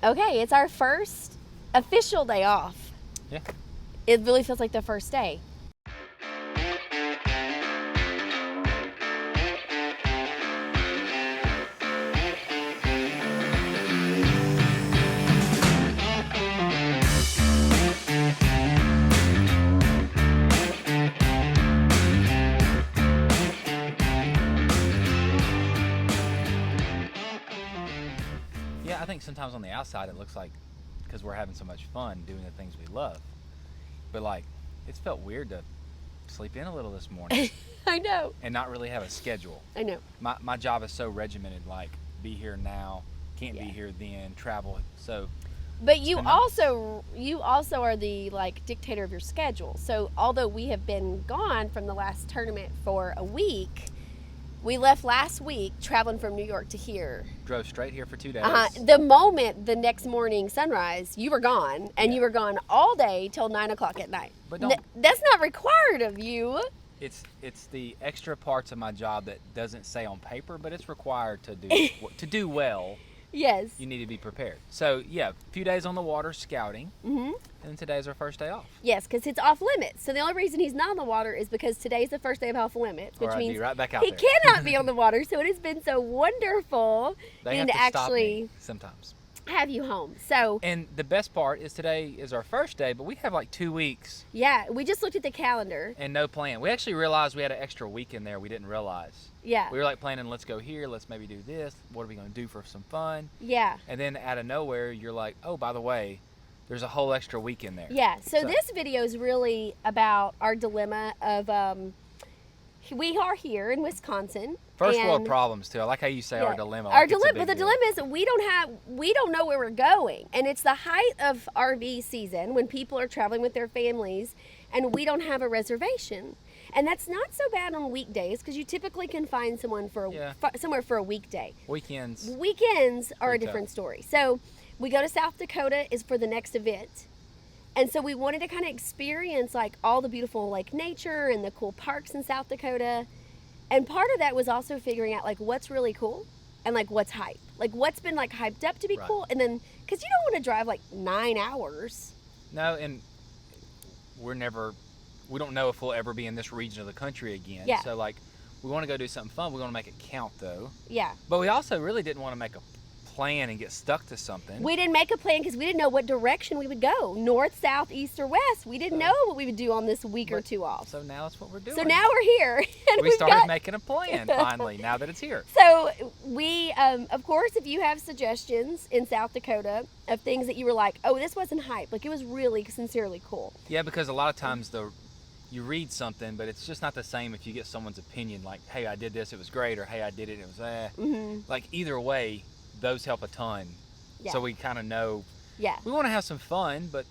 Okay, it's our first official day off. Yeah. It really feels like the first day. Yeah, I think sometimes on the outside it looks like because we're having so much fun doing the things we love. But like, it's felt weird to sleep in a little this morning I know. and not really have a schedule. I know. My job is so regimented, like be here now, can't be Yeah. here then, travel. So But you been nice. also are the like dictator of your schedule. So although we have been gone from the last tournament for a week, we left last week traveling from New York to here. Drove straight here for 2 days. The moment the next morning sunrise, you were gone, and Yeah. you were gone all day till 9 o'clock at night. But don't- That's not required of you. It's the extra parts of my job that doesn't say on paper, but it's required to do well. Yes. You need to be prepared. So yeah, a few days on the water scouting, Mm-hmm. and today's our first day off. Yes, because it's off limits. So the only reason he's not on the water is because today's the first day of off limits, which Or I'd be means right back out he there. cannot be on the water. So it has been so wonderful They getting have to to stop actually me sometimes. have you home. So And the best part is today is our first day, but we have like 2 weeks yeah, we just looked at the calendar. and no plan. We actually realized we had an extra week in there we didn't realize. Yeah, We were like planning, let's go here, let's maybe do this. What are we going to do for some fun? yeah, And then out of nowhere, you're like, oh, by the way, there's a whole extra week in there. yeah. So this video is really about our dilemma of we are here in Wisconsin. First world and- problems too. I like how you say Yeah. our dilemma. Our like it's a dilemma, big but the deal. dilemma is that we don't know where we're going, and it's the height of RV season when people are traveling with their families, and we don't have a reservation, and that's not so bad on weekdays because you typically can find someone for Yeah. somewhere for a weekday. Weekends. Weekends are a Pretty tough. different story. So we go to South Dakota is for the next event. And so we wanted to kind of experience like all the beautiful like nature and the cool parks in South Dakota. And part of that was also figuring out like what's really cool and like what's hype. Like what's been like hyped up to be Right. cool, and then cuz you don't want to drive like 9 hours. No, and we don't know if we'll ever be in this region of the country again. Yeah. So like, we want to go do something fun. We want to make it count though. Yeah. But we also really didn't want to make a plan and get stuck to something. We didn't make a plan because we didn't know what direction we would go, north, south, east, or west. We didn't know what we would do on this week or two off. So now that's what we're doing. So now we're here. And we we've started got, making a plan finally. Now that it's here. So we, of course, if you have suggestions in South Dakota of things that you were like, oh, this wasn't hype, like it was really sincerely cool. Yeah, because a lot of times you read something, but it's just not the same if you get someone's opinion. Like, hey, I did this, it was great, or hey, I did it, it was Mm-hmm. Like either way, those help a ton. Yeah. So we kind of know Yeah. we want to have some fun, but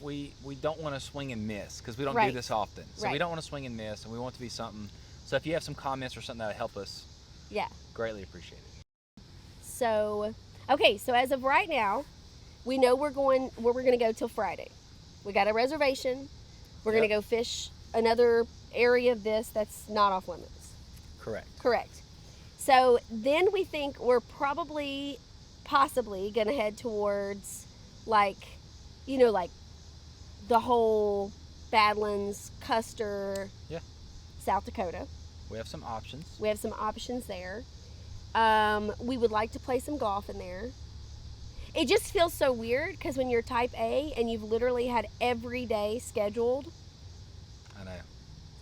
we don't want to swing and miss because we don't do Right. this often. So we Right. don't want to swing and miss, and we want it to be something. So if you have some comments or something that would help us, Yeah. greatly appreciate it. So, okay, so as of right now, we know we're going where we're going to go till Friday. We got a reservation. We're going to Yep. go fish another area of this that's not off limits. Correct. Correct. So then we think we're possibly going to head towards like, like the whole Badlands, Custer, Yeah. South Dakota. We have some options. We have some options there. We would like to play some golf in there. It just feels so weird because when you're type A and you've literally had every day scheduled. I know.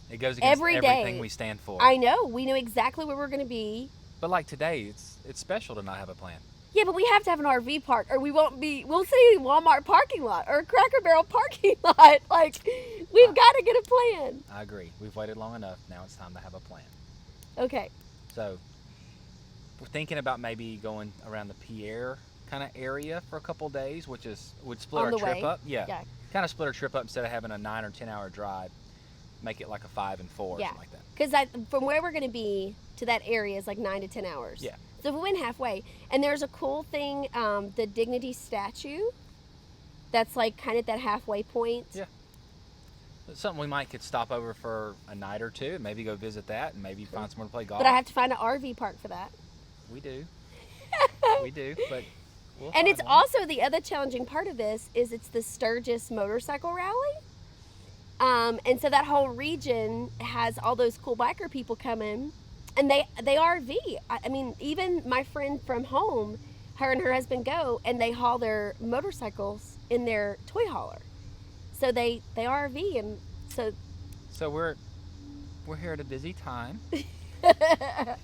It goes against Every day. everything we stand for. I know. We know exactly where we're going to be. But like today, it's special to not have a plan. Yeah, but we have to have an RV park or we'll see Walmart parking lot or a Cracker Barrel parking lot. Like, we've got to get a plan. I agree. We've waited long enough. Now it's time to have a plan. Okay. So we're thinking about maybe going around the Pierre kind of area for a couple days, would split On our the trip way? up. Yeah. Yeah. Kind of split our trip up instead of having a 9 or 10 hour drive, make it like a 5 and 4 Yeah. or something like that. Because from where we're going to be to that area is like 9 to 10 hours. Yeah. So if we went halfway, and there's a cool thing, the Dignity statue, that's like kind of that halfway point. Yeah. It's something we might could stop over for a night or two and maybe go visit that and maybe find somewhere to play golf. But I have to find an RV park for that. We do. We do. But And it's find one. also the other challenging part of this is it's the Sturgis Motorcycle Rally. And so that whole region has all those cool biker people coming, and they RV. I mean, even my friend from home, her and her husband go, and they haul their motorcycles in their toy hauler. So they RV, and So we're here at a busy time,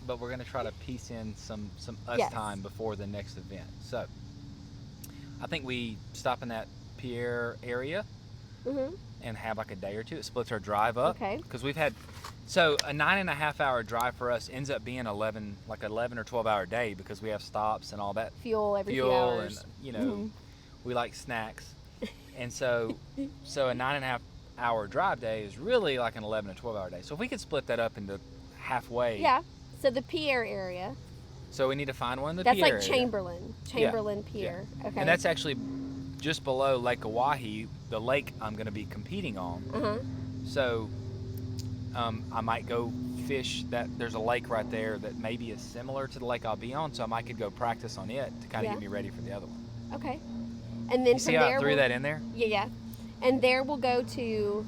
but we're gonna try to piece in some us Yes. time before the next event. So I think we stop in that Pierre area Mhm. and have like a day or two. It splits our drive up. Okay. Because we've had, so a 9.5 hour drive for us ends up being 11 or 12 hour day because we have stops and all that Fuel every few fuel hours. and we like snacks, and so a 9.5 hour drive day is really like an 11 or 12 hour day. So if we could split that up into halfway. Yeah. So the Pierre area. So we need to find one in the That's Pierre like area. Chamberlain Pier. Okay. And that's actually just below Lake Oahe, the lake I'm going to be competing on. Uh-huh. So I might go fish that. There's a lake right there that maybe is similar to the lake I'll be on, so I might could go practice on it to kind of get me ready for the other one. Okay. And then You see from how there I threw we'll, that in there? Yeah. And there we'll go to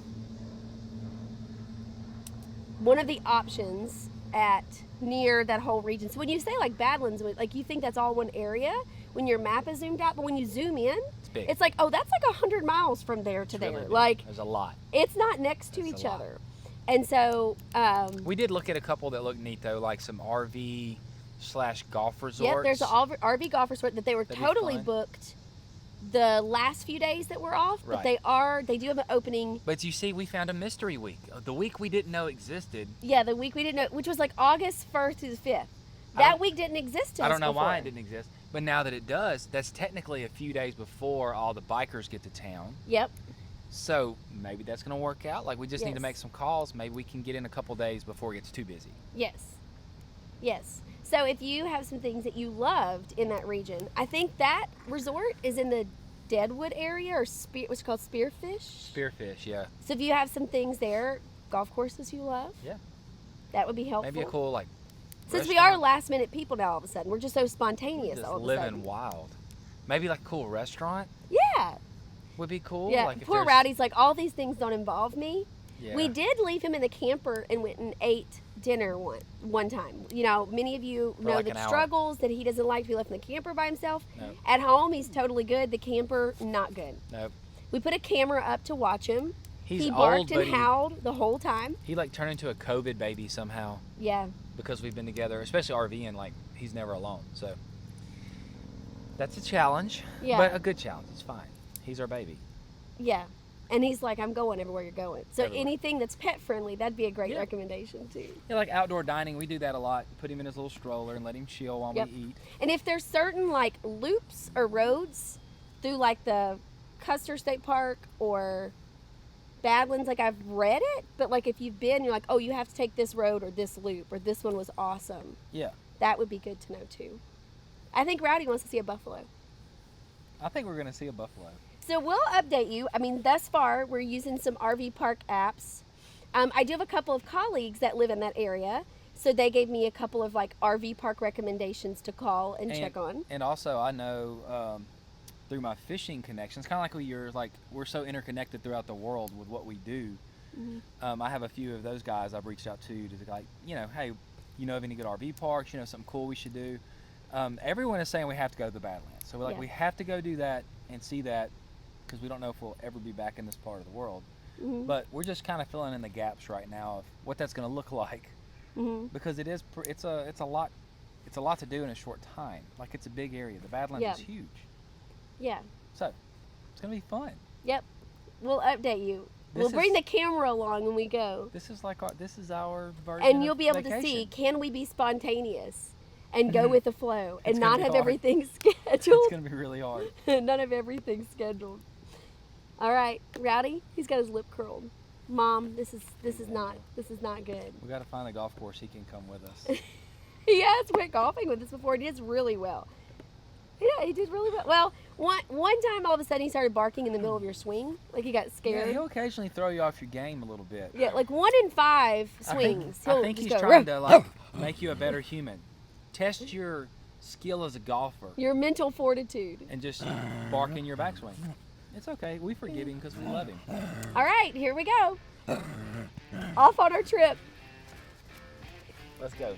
one of the options at near that whole region. So when you say like Badlands, like you think that's all one area when your map is zoomed out, but when you zoom in, It's big. it's like, oh, that's like 100 miles from there to It's really there. big. Like There's a lot. it's not next to It's a each lot. other. And so We did look at a couple that looked neat though, like some RV/golf resorts. yep, there's an RV golf resort that they were That'd be totally fun. booked the last few days that we're off, but Right. they do have an opening. But you see, we found a mystery week. The week we didn't know existed. Yeah, the week we didn't know, which was like August 1st through the 5th. I That don't- week didn't exist to I us don't know why it before. didn't exist. But now that it does, that's technically a few days before all the bikers get to town. Yep. So maybe that's going to work out. Like we just need to Yes. make some calls. Maybe we can get in a couple days before it gets too busy. Yes. Yes. So if you have some things that you loved in that region, I think that resort is in the Deadwood area or what's called Spearfish. Spearfish, yeah. So if you have some things there, golf courses you love, Yeah. that would be helpful. Maybe a cool like. Since we are restaurant. last minute people now all of a sudden, we're just so spontaneous Just all of a living sudden. wild. Maybe like a cool restaurant Yeah. would be cool. Yeah. Like if Poor there's- Rowdy's like, all these things don't involve me. Yeah. We did leave him in the camper and went and ate dinner one time. You know, many of you know like the an hour. struggles that he doesn't like to be left in the camper by himself. Nope. At home, he's totally good. The camper, not good. Nope. We put a camera up to watch him. He's he barked old, and but howled the whole time. he like turned into a COVID baby somehow Yeah. because we've been together, especially RVing. Like he's never alone, so that's a challenge. Yeah. But a good challenge. It's fine. He's our baby. Yeah. And he's like, I'm going everywhere you're going. So Everywhere. anything that's pet friendly, that'd be a great Yeah. recommendation too. Yeah, like outdoor dining, we do that a lot. Put him in his little stroller and let him chill while Yep. we eat. And if there's certain like loops or roads through like the Custer State Park or Badlands, like I've read it, but like if you've been, you're like, oh, you have to take this road or this loop or this one was awesome. Yeah. That would be good to know too. I think Rowdy wants to see a buffalo. I think we're gonna see a buffalo. So we'll update you. I mean, thus far, we're using some RV park apps. I do have a couple of colleagues that live in that area. So they gave me a couple of like RV park recommendations to call and check on. And also, I know through my fishing connections, kind of like we're so interconnected throughout the world with what we do. Mm-hmm. I have a few of those guys I've reached out to like, hey, you know of any good RV parks? You know, something cool we should do. Everyone is saying we have to go to the Badlands. So we're like, Yeah. we have to go do that and see that because we don't know if we'll ever be back in this part of the world. Mm-hmm. But we're just kind of filling in the gaps right now of what that's going to look like Mm-hmm. because it's a lot to do in a short time. Like it's a big area. The Badlands Yeah. is huge. Yeah. So it's going to be fun. Yep. We'll update you. We'll This bring is- the camera along when we go. This is our version And you'll of be able to see, vacation. can we be spontaneous and go with the flow and It's gonna not be have hard. everything It's scheduled? going to be really hard. None of everything scheduled. All right, Rowdy, he's got his lip curled. Mom, this is not good. We got to find a golf course he can come with us. He has went golfing with us before. He does really well. Yeah, he did really well. Well, one time all of a sudden he started barking in the middle of your swing, like he got Yeah, scared. he'll occasionally throw you off your game a little bit. Yeah, like 1 in 5 swings. I he'll think just he's go, trying "Ruff, to like make you a better human. Test your skill as a golfer Your mental fortitude. and just bark in your backswing. It's okay. We forgive him because we love him. All right, here we go. Off on our trip. Let's go.